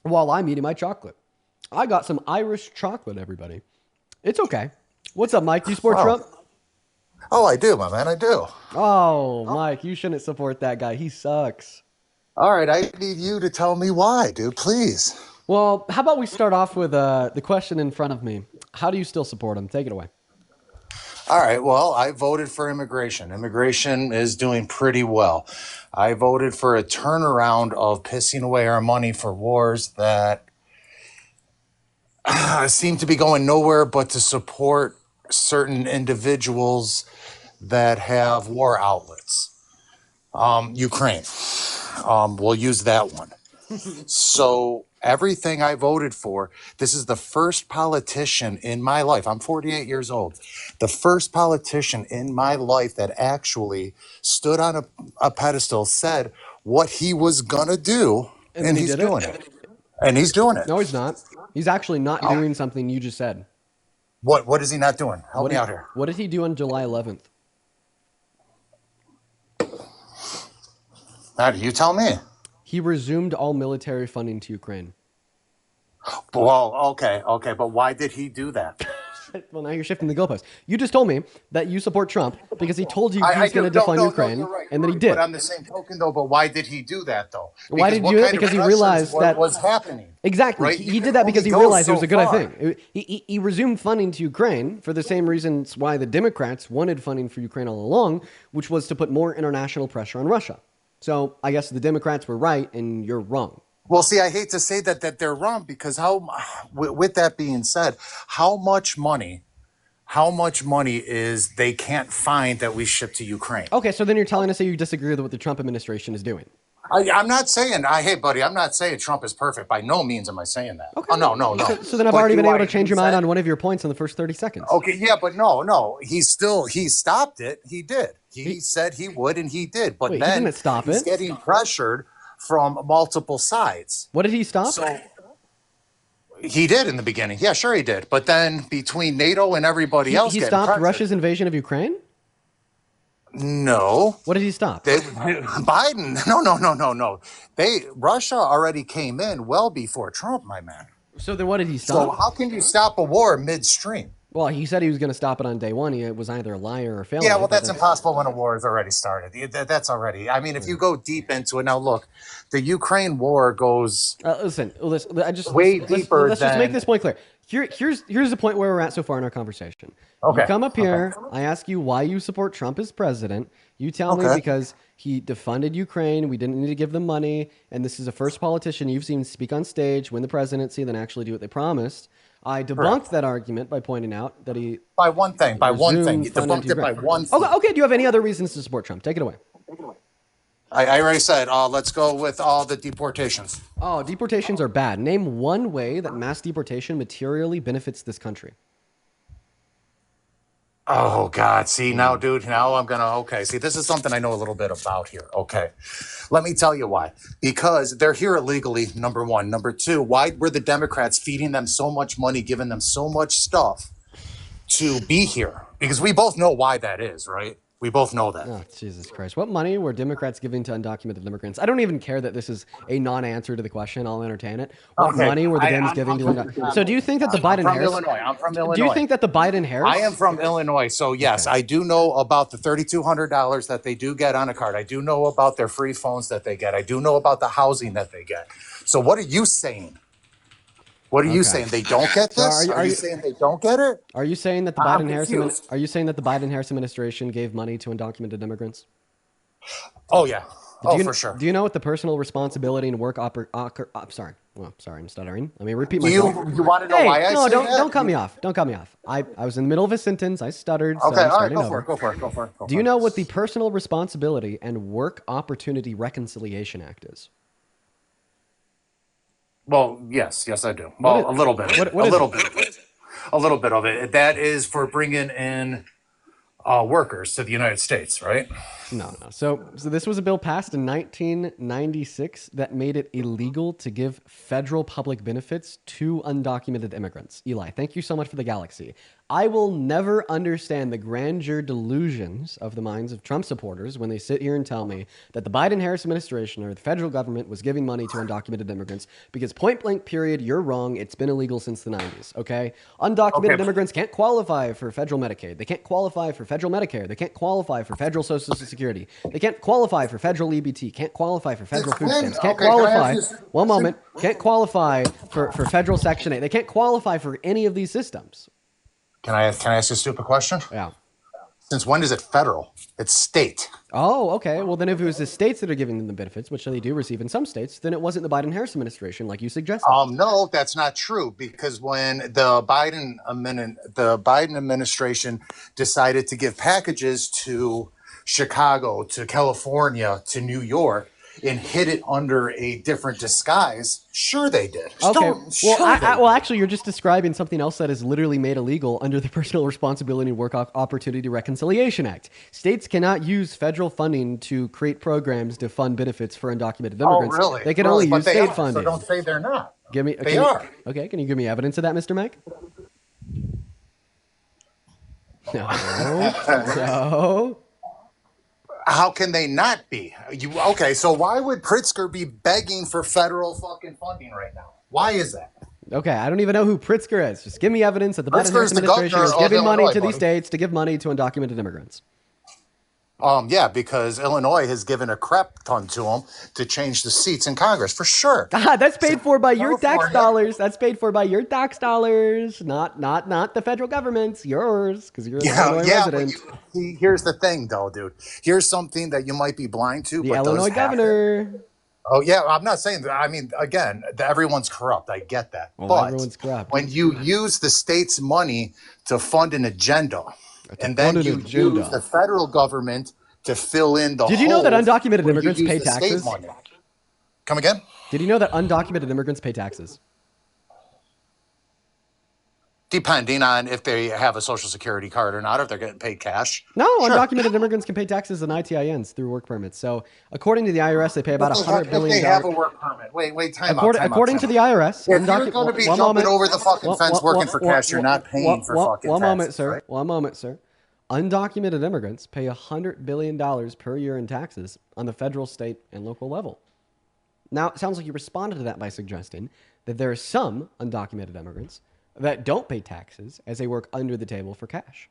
while I'm eating my chocolate. I got some Irish chocolate, everybody. It's okay. What's up, Mike? Do you support Trump? Oh, I do, my man. I do. Oh, Mike, you shouldn't support that guy. He sucks. All right, I need you to tell me why, dude. Please. Well, how about we start off with the question in front of me? How do you still support him? Take it away. All right. Well, I voted for immigration. Immigration is doing pretty well. I voted for a turnaround of pissing away our money for wars that seem to be going nowhere but to support certain individuals that have war outlets. Ukraine. We'll use that one. So everything I voted for, this is the first politician in my life. I'm 48 years old. The first politician in my life that actually stood on a pedestal, said what he was going to do, And then and he he's did doing it? it. And he's doing it. No, he's not. He's actually not doing something you just said. What is he not doing? Help me out here. What did he do on July 11th? Now, you tell me. He resumed all military funding to Ukraine. Well, okay, but why did he do that? Well, now you're shifting the goalpost. You just told me that you support Trump because he told you he's going to do. defund No, Ukraine, you're right, and then he did. But on the same token, though, but why did he do that, though? Why did he do it? Because he realized that was happening. Exactly. Right? He did that because he realized it was a good thing. He resumed funding to Ukraine for the same reasons why the Democrats wanted funding for Ukraine all along, which was to put more international pressure on Russia. So I guess the Democrats were right and you're wrong. Well, see, I hate to say that they're wrong because with that being said, how much money is they can't find that we ship to Ukraine? Okay, so then you're telling us that you disagree with what the Trump administration is doing. I'm not saying, hey, buddy, I'm not saying Trump is perfect. By no means am I saying that. Okay. Oh, no. So then I've already been able to change your mind on one of your points in the first 30 seconds. Okay, yeah, but no. He stopped it. He did. He said he would, and he did. But Wait, then he didn't stop he's it. getting pressured from multiple sides. What did he stop? So he did in the beginning. Yeah, sure he did. But then between NATO and everybody else, he getting stopped pressured. Russia's invasion of Ukraine? No. What did he stop? Biden. No. Russia already came in well before Trump, my man. So then what did he So stop? how can you stop a war midstream? Well, he said he was going to stop it on day one. It was either a liar or failure. Yeah, well, that's impossible when a war has already started. That's already. I mean, if you go deep into it, now look, the Ukraine war goes listen. way deeper. Let's just make this point clear. Here's the point where we're at so far in our conversation. Okay. You come up here. I ask you why you support Trump as president. You tell me because he defunded Ukraine. We didn't need to give them money, and this is the first politician you've seen speak on stage, win the presidency, then actually do what they promised. I debunked that argument by pointing out that he by one thing. You debunked it by one thing. Okay. Do you have any other reasons to support Trump? Take it away. I already said. Let's go with all the deportations. Oh, deportations are bad. Name one way that mass deportation materially benefits this country. Oh, God. See, now, dude, now I'm going to, okay. See, this is something I know a little bit about here. Okay. Let me tell you why. Because they're here illegally, number one. Number two, why were the Democrats feeding them so much money, giving them so much stuff to be here? Because we both know why that is, right? We both know that. Oh, Jesus Christ. What money were Democrats giving to undocumented immigrants? I don't even care that this is a non-answer to the question. I'll entertain it. What money were the Dems giving to undocumented? So do you think that the Biden-Harris... I'm from Illinois. Do you think that the Biden-Harris... I am from Illinois. So, yes, I do know about the $3,200 that they do get on a card. I do know about their free phones that they get. I do know about the housing that they get. So what are you saying? What are you saying? They don't get this? Are you saying they don't get it? Are you saying that the Biden-Harris administration gave money to undocumented immigrants? Oh yeah. For sure. Do you know what the personal responsibility and work sorry. Well, sorry, I'm stuttering. Let me repeat myself. You want to know why I say that? Don't cut me off. Don't cut me off. I was in the middle of a sentence. I stuttered. Okay, so I'm all right, go for it. Do you know what the Personal Responsibility and Work Opportunity Reconciliation Act is? Well, yes, I do. Well, a little bit. A little bit of it. That is for bringing in workers to the United States, right? No. So this was a bill passed in 1996 that made it illegal to give federal public benefits to undocumented immigrants. Eli, thank you so much for the galaxy. I will never understand the grandeur delusions of the minds of Trump supporters when they sit here and tell me that the Biden-Harris administration or the federal government was giving money to undocumented immigrants because point blank period, you're wrong. It's been illegal since the 90s, okay? Undocumented Okay. immigrants can't qualify for federal Medicaid. They can't qualify for federal Medicare. They can't qualify for federal Social Security. They can't qualify for federal EBT. Can't qualify for federal food stamps. Can't Okay, can I qualify, ask you one moment, can't qualify for federal Section 8. They can't qualify for any of these systems. Can I ask you a stupid question? Yeah. Since when is it federal? It's state. Oh, okay. Well, then if it was the states that are giving them the benefits, which they do receive in some states, then it wasn't the Biden-Harris administration like you suggested. No, that's not true because when the Biden administration decided to give packages to Chicago, to California, to New York, and hid it under a different disguise, sure they did. Okay. Sure Well, they well, did. actually, you're just describing something else that is literally made illegal under the Personal Responsibility and Work Opportunity Reconciliation Act. States cannot use federal funding to create programs to fund benefits for undocumented Oh, immigrants. really? They can Really? only But use they state are, funding. so don't say they're not. Give me. They are. Okay. Can you give me evidence of that, Mr. Mike? No. No. How can they not be? Okay, so why would Pritzker be begging for federal fucking funding right now? Why is that? Okay, I don't even know who Pritzker is. Just give me evidence that the Pritzker Biden-Harris is the administration governor is of giving money Illinois, to these buddy. states to give money to undocumented immigrants. Yeah, because Illinois has given a crap ton to them to change the seats in Congress for sure. Ah, that's paid for by your tax California- dollars. That's paid for by your tax dollars, not the federal government's. Yours, because you're an Illinois Yeah, but resident. see, here's the thing, though, dude. Here's something that you might be blind to, The but Illinois does happen. governor. Oh yeah, I'm not saying that. I mean, again, everyone's corrupt. I get that, Well, but everyone's corrupt. when you use the state's money to fund an agenda, and then fund an you agenda. use the federal government to fill in the Did you know that holes undocumented where you immigrants use pay the state taxes? money. Come again? Did you know that undocumented immigrants pay taxes? Depending on if they have a social security card or not, if they're getting paid cash. No, Sure. undocumented immigrants can pay taxes and ITINs through work permits. So, according to the IRS, they pay about $100 If billion. they have a work permit. Wait, time out. According to the IRS, If you're going to be jumping over the fucking fence working for cash, you're not paying for fucking One moment, taxes, sir. right? One moment, sir. Undocumented immigrants pay $100 billion per year in taxes on the federal, state, and local level. Now, it sounds like you responded to that by suggesting that there are some undocumented immigrants that don't pay taxes as they work under the table for cash.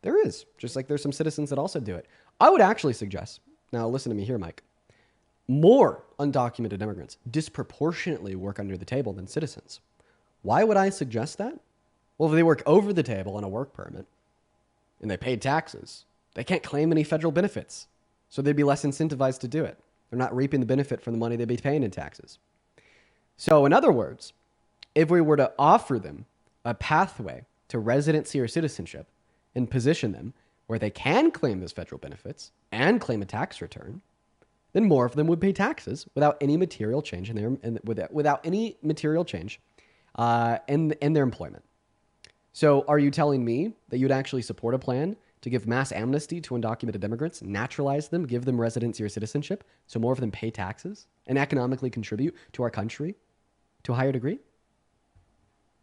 There is, just like there's some citizens that also do it. I would actually suggest, now listen to me here, Mike, more undocumented immigrants disproportionately work under the table than citizens. Why would I suggest that? Well, if they work over the table on a work permit and they paid taxes, they can't claim any federal benefits. So they'd be less incentivized to do it. They're not reaping the benefit from the money they'd be paying in taxes. So in other words, if we were to offer them a pathway to residency or citizenship and position them where they can claim those federal benefits and claim a tax return, then more of them would pay taxes without any material change in without any material change in their employment. So are you telling me that you'd actually support a plan to give mass amnesty to undocumented immigrants, naturalize them, give them residency or citizenship, so more of them pay taxes and economically contribute to our country to a higher degree?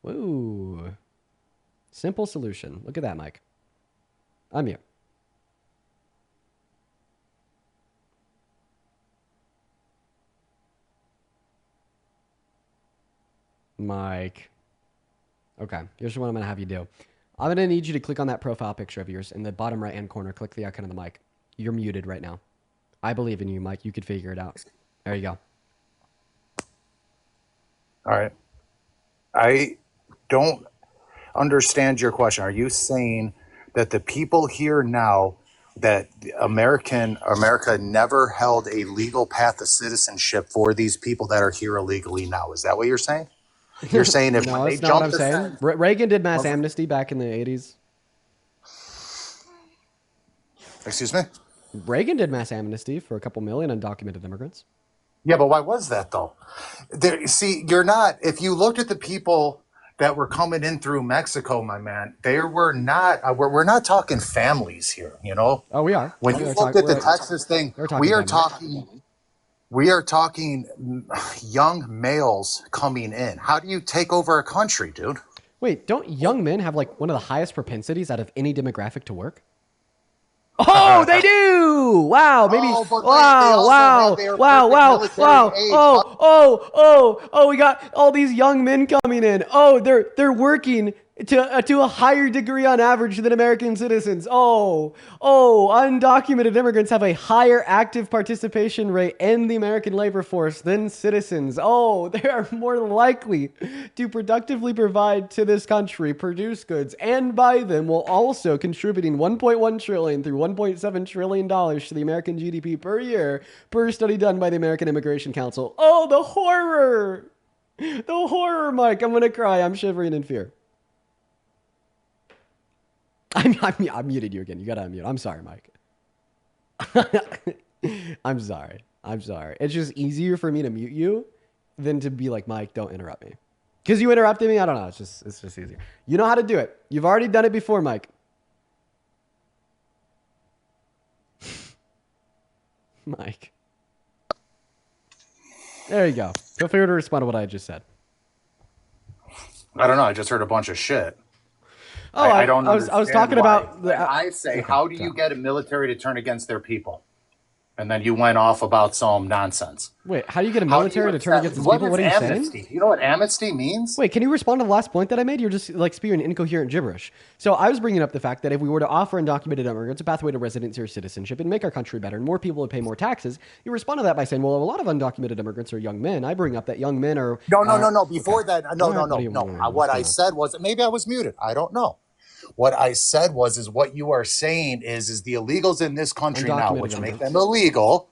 Woo. Simple solution. Look at that, Mike. I'm you. Mike. Okay, here's what I'm going to have you do. I'm going to need you to click on that profile picture of yours in the bottom right-hand corner. Click the icon on the mic. You're muted right now. I believe in you, Mike. You could figure it out. There you go. All right. I don't understand your question. Are you saying that the people here now that America never held a legal path to citizenship for these people that are here illegally now? Is that what you're saying? You're saying if No, they that's not what I'm jumped the saying. fence, Reagan did mass amnesty back in the 80s. excuse me? Reagan did mass amnesty for a couple million undocumented immigrants. Yeah, but why was that though? See, you're not. If you looked at the people that were coming in through Mexico, my man, they were not. We're not talking families here. You know, Oh, we are. when We you are look talk- at the we're- Texas thing, we're talking we are families. talking. We are talking young males coming in. How do you take over a country, dude? Wait, don't young men have like one of the highest propensities out of any demographic to work? Oh, they do! Wow, maybe. Oh, but they Wow, also have wow, their wow, perfect wow, military wow. age. Oh, we got all these young men coming in. Oh, they're working to a higher degree on average than American citizens. Undocumented immigrants have a higher active participation rate in the American labor force than citizens. Oh, they are more likely to productively provide to this country, produce goods, and buy them, while also contributing 1.1 trillion through 1.7 trillion dollars to the American GDP per year, per study done by the American Immigration Council. Oh, the horror! The horror, Mike. I'm gonna cry. I'm shivering in fear. I muted you again. You gotta unmute. I'm sorry, Mike. I'm sorry. I'm sorry. It's just easier for me to mute you than to be like, Mike, don't interrupt me. Because you interrupted me. I don't know. It's just easier. You know how to do it. You've already done it before, Mike. Mike. There you go. Feel free to respond to what I just said. I don't know. I just heard a bunch of shit. Oh, I don't I was talking about. I say, how do you get a military to turn against their people? And then you went off about some nonsense. Wait, how do you get a military to turn against its people? What are you amnesty? saying? You know what amnesty means? Wait, can you respond to the last point that I made? You're just like spewing incoherent gibberish. So I was bringing up the fact that if we were to offer undocumented immigrants a pathway to residency or citizenship and make our country better and more people would pay more taxes, you respond to that by saying, well, a lot of undocumented immigrants are young men. I bring up that young men are... No. Before okay. that, no. What I said was, maybe I was muted. I don't know. What I said is what you are saying is the illegals in this country now, which make them illegal...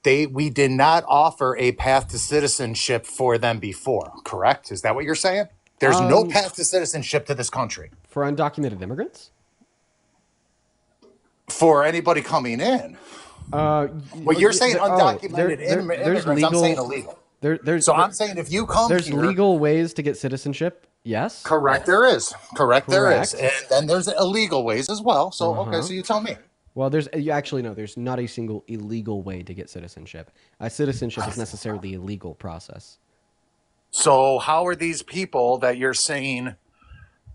We did not offer a path to citizenship for them before, correct? Is that what you're saying? There's no path to citizenship to this country. For undocumented immigrants? For anybody coming in. Well, you're saying undocumented immigrants, legal, I'm saying illegal. I'm saying if you come there's legal ways to get citizenship, yes? Correct, there is. Correct, there is. And then there's illegal ways as well. So, okay, so you tell me. Well, there's not a single illegal way to get citizenship. Citizenship is necessarily a legal process. So how are these people that you're saying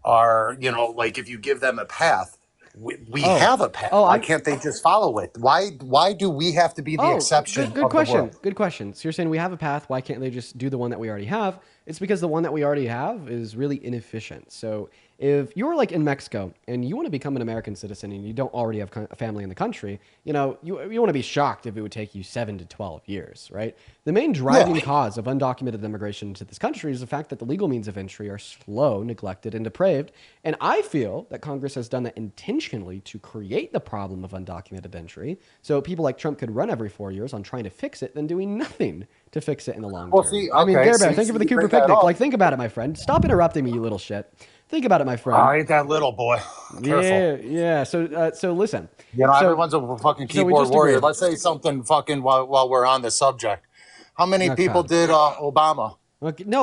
are, like if you give them a path, we have a path. Why can't they just follow it? Why do we have to be the exception? Good question. Good question. So you're saying we have a path. Why can't they just do the one that we already have? It's because the one that we already have is really inefficient. So if you're like in Mexico and you want to become an American citizen and you don't already have a family in the country, you want to be shocked if it would take you 7 to 12 years, right? The main driving cause of undocumented immigration into this country is the fact that the legal means of entry are slow, neglected, and depraved. And I feel that Congress has done that intentionally to create the problem of undocumented entry. So people like Trump could run every 4 years on trying to fix it, then doing nothing to fix it in the long term. I mean, Bearbear, thank you for the Cooper picnic. Like, think about it, my friend. Stop interrupting me, you little shit. Think about it, my friend. I ain't that little, boy. Careful. Yeah. So listen. Everyone's a fucking keyboard warrior. Let's say something fucking while we're on the subject. How many people did Obama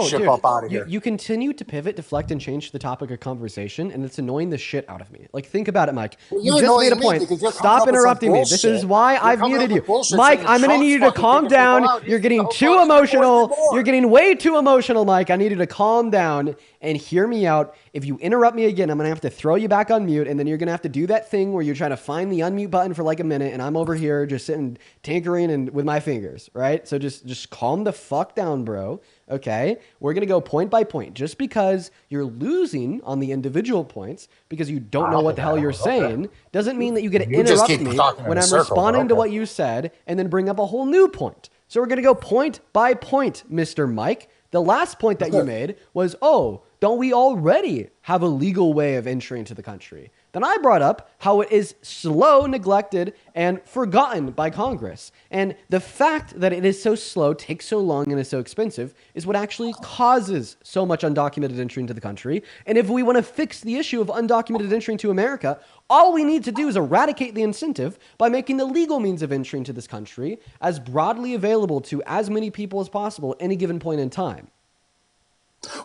ship up out of here? You continue to pivot, deflect, and change the topic of conversation, and it's annoying the shit out of me. Like, think about it, Mike. You just made a point. Stop interrupting me. This is why I've muted you. Mike, I'm going to need you to calm down. You're getting too emotional. You're getting way too emotional, Mike. I need you to calm down and hear me out. If you interrupt me again, I'm going to have to throw you back on mute, and then you're going to have to do that thing where you're trying to find the unmute button for like a minute, and I'm over here just sitting tinkering and with my fingers, right? So just calm the fuck down, bro. Okay, we're going to go point by point. Just because you're losing on the individual points because you don't know what the hell you're saying doesn't mean that you get to interrupt me when I'm responding to what you said and then bring up a whole new point. So we're going to go point by point, Mr. Mike. The last point that you made was, don't we already have a legal way of entry into the country? Then I brought up how it is slow, neglected, and forgotten by Congress. And the fact that it is so slow, takes so long, and is so expensive is what actually causes so much undocumented entry into the country. And if we want to fix the issue of undocumented entry into America, all we need to do is eradicate the incentive by making the legal means of entry into this country as broadly available to as many people as possible at any given point in time.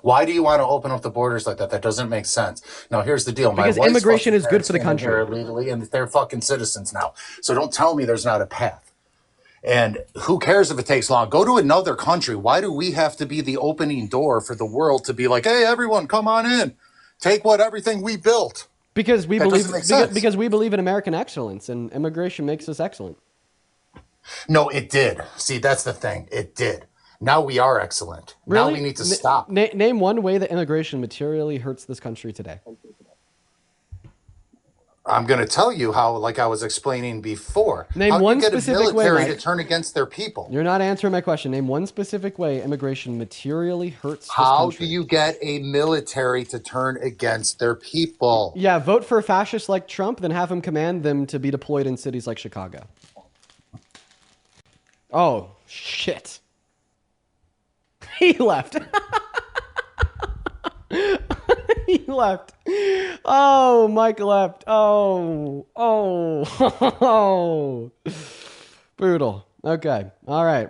Why do you want to open up the borders like that? That doesn't make sense. Now, here's the deal. Because immigration is good for the country. Illegally, and they're fucking citizens now. So don't tell me there's not a path. And who cares if it takes long? Go to another country. Why do we have to be the opening door for the world to be like, hey, everyone, come on in? Take what everything we built. Because we That believe doesn't make sense. because we believe in American excellence, and immigration makes us excellent. No, it did. See, that's the thing. It did. Now we are excellent. Now Really? we need to stop. Name one way that immigration materially hurts this country today. I'm going to tell you how, like I was explaining before, Name how do one you get a specific way, military to Mike. turn against their people? You're not answering my question. Name one specific way immigration materially hurts this How country. do you get a military to turn against their people? Yeah, vote for a fascist like Trump, then have him command them to be deployed in cities like Chicago. Oh, shit. He left. He left. Oh, Mike left. Oh. Brutal. Okay. All right.